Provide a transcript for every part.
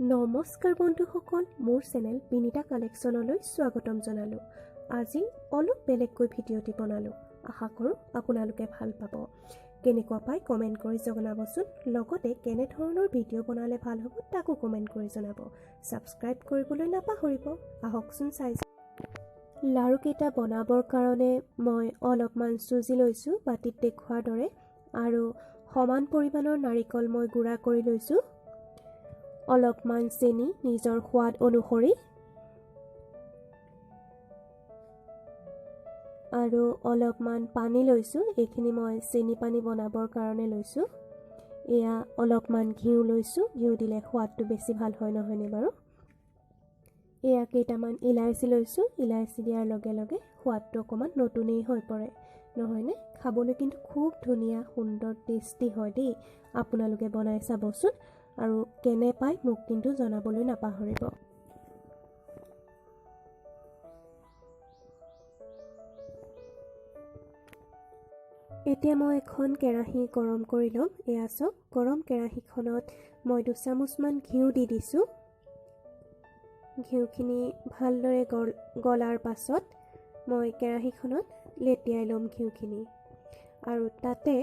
নমস্কাৰ বন্ধুসকল, মোৰ চেনেল বিনিতা কালেকশ্যনলৈ স্বাগতম জনালো। আজি অলপ বেলেগকৈ ভিডিঅ'টি বনালো। আশা কৰোঁ আপোনালোকে ভাল পাব। কেনেকুৱা পাই কমেন্ট কৰি জনাবচোন। লগতে কেনে ধৰণৰ ভিডিঅ' বনালে ভাল হ'ব তাকো কমেন্ট কৰি জনাব। সাবস্ক্ৰাইব কৰিবলৈ নাপাহৰিব। আহকচোন চাই। লাৰু কেইটা বনাবৰ কাৰণে মই অলপমান চুজি লৈছো বাটিত দেখুৱাৰ দৰে, আৰু সমান পৰিমাণৰ নাৰিকল মই গুড়া কৰি লৈছো। অলপমান চেনি নিজৰ সোৱাদ অনুসৰি, আৰু অলপমান পানী লৈছো। এইখিনি মই চেনি পানী বনাবৰ কাৰণে লৈছো। এয়া অলপমান ঘিউ লৈছো। ঘিউ দিলে সোৱাদটো বেছি ভাল হয়, নহয়নে বাৰু? এয়া কেইটামান ইলাইচি লৈছো। ইলাইচি দিয়াৰ লগে লগে সোৱাদটো অকমান নতুনেই হৈ পৰে, নহয়নে? খাবলৈ কিন্তু খুব ধুনীয়া, সুন্দৰ, টেষ্টি হয় দেই। আপোনালোকে বনাই চাবচোন আৰু কেনে পায় মোক কিন্তু জনাবলৈ নাপাহৰিব। এতিয়া মই এখন কেৰাহী গৰম কৰি ল'ম। এয়া চাওক, গৰম কেৰাহীখনত মই 2 চামুচমান ঘিউ দি দিছোঁ। ঘিউখিনি ভালদৰে গলাৰ পাছত মই কেৰাহীখনত লেটিয়াই ল'ম ঘিউখিনি, আৰু তাতে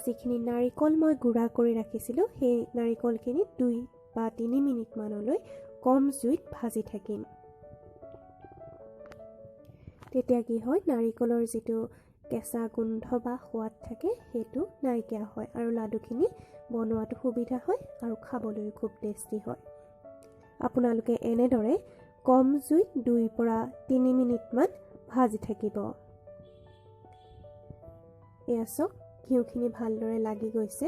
যিখিনি নাৰিকল মই গুড়া কৰি ৰাখিছিলোঁ সেই নাৰিকলখিনি 2 বা 3 মিনিটমানলৈ কম জুইত ভাজি থাকিম। তেতিয়া কি হয়, নাৰিকলৰ যিটো কেঁচা গোন্ধ বা সোৱাদ থাকে সেইটো নাইকিয়া হয়, আৰু লাডুখিনি বনোৱাটো সুবিধা হয় আৰু খাবলৈও খুব টেষ্টি হয়। আপোনালোকে এনেদৰে কম জুইত 2 পৰা 3 মিনিটমান ভাজি থাকিব। এয়া চাওক, ঘিউখিনি ভালদৰে লাগি গৈছে।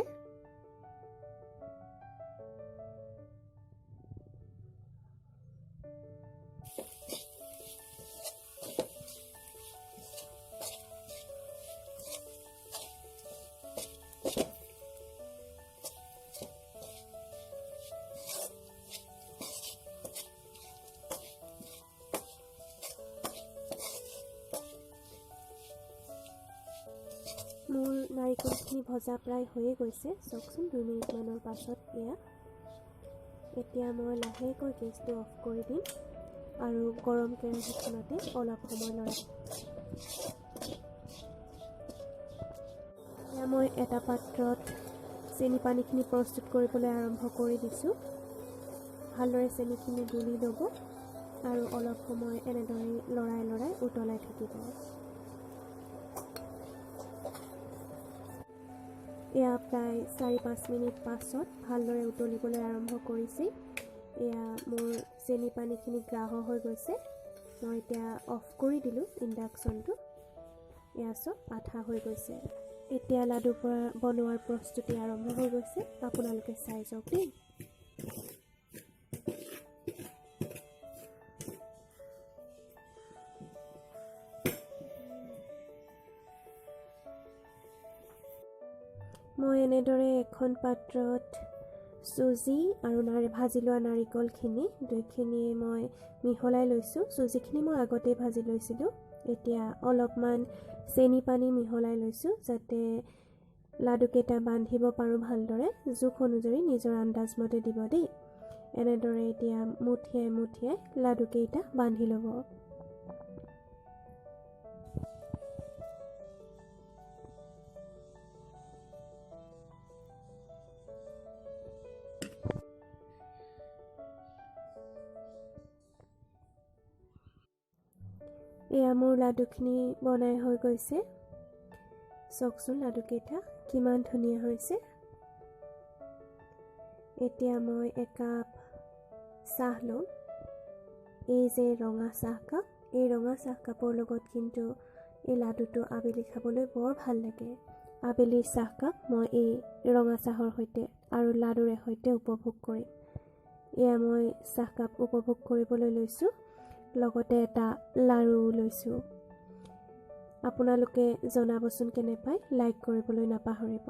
মোৰ নাৰিকলখিনি ভজা প্ৰায় হৈয়ে গৈছে। চাওকচোন, 2 মিনিটমানৰ পাছত এতিয়া মই লাহেকৈ গেছটো অফ কৰি দিম আৰু গৰম কেৰাহীখনতে অলপ সময় লৰাই। এতিয়া মই এটা পাত্ৰত চেনি পানীখিনি প্ৰস্তুত কৰিবলৈ আৰম্ভ কৰি দিছোঁ। ভালদৰে চেনিখিনি গুলি ল'ব আৰু অলপ সময় এনেদৰে লৰাই লৰাই উতলাই থাকিব। এয়া প্ৰায় 4-5 মিনিট পাছত ভালদৰে উতলিবলৈ আৰম্ভ কৰিছে। এয়া মোৰ চেনি পানীখিনি গ্ৰাহ হৈ গৈছে। মই এতিয়া অফ কৰি দিলোঁ ইণ্ডাকশ্যনটো। এয়া চব আঠা হৈ গৈছে। এতিয়া লাডু বনোৱাৰ প্ৰস্তুতি আৰম্ভ হৈ গৈছে। আপোনালোকে চাই যাওক দেই। মই এনেদৰে এখন পাত্ৰত চুজি আৰু ভাজি লোৱা নাৰিকলখিনি দুইখিনিয়ে মই মিহলাই লৈছোঁ। চুজিখিনি মই আগতেই ভাজি লৈছিলোঁ। এতিয়া অলপমান চেনি পানী মিহলাই লৈছোঁ যাতে লাডুকেইটা বান্ধিব পাৰোঁ ভালদৰে। জোখ অনুযায়ী নিজৰ আন্দাজমতে দিব দেই। এনেদৰে এতিয়া মুঠিয়াই মুঠিয়াই লাডুকেইটা বান্ধি ল'ব। এয়া মোৰ লাডুখিনি বনাই হৈ গৈছে। চাওকচোন লাডুকেইটা কিমান ধুনীয়া হৈছে। এতিয়া মই একাপ চাহ ল'ম। এই যে ৰঙা চাহকাপ, এই ৰঙা চাহকাপৰ লগত কিন্তু এই লাডুটো আবেলি খাবলৈ বৰ ভাল লাগে। আবেলিৰ চাহকাপ মই এই ৰঙা চাহৰ সৈতে আৰু লাডুৰে সৈতে উপভোগ কৰিম। এয়া মই চাহকাপ উপভোগ কৰিবলৈ লৈছোঁ, লগতে এটা লাড়ু লৈছোঁ। আপোনালোকে জনাবচোন কেনে পায়, লাইক কৰিবলৈ নাপাহৰিব।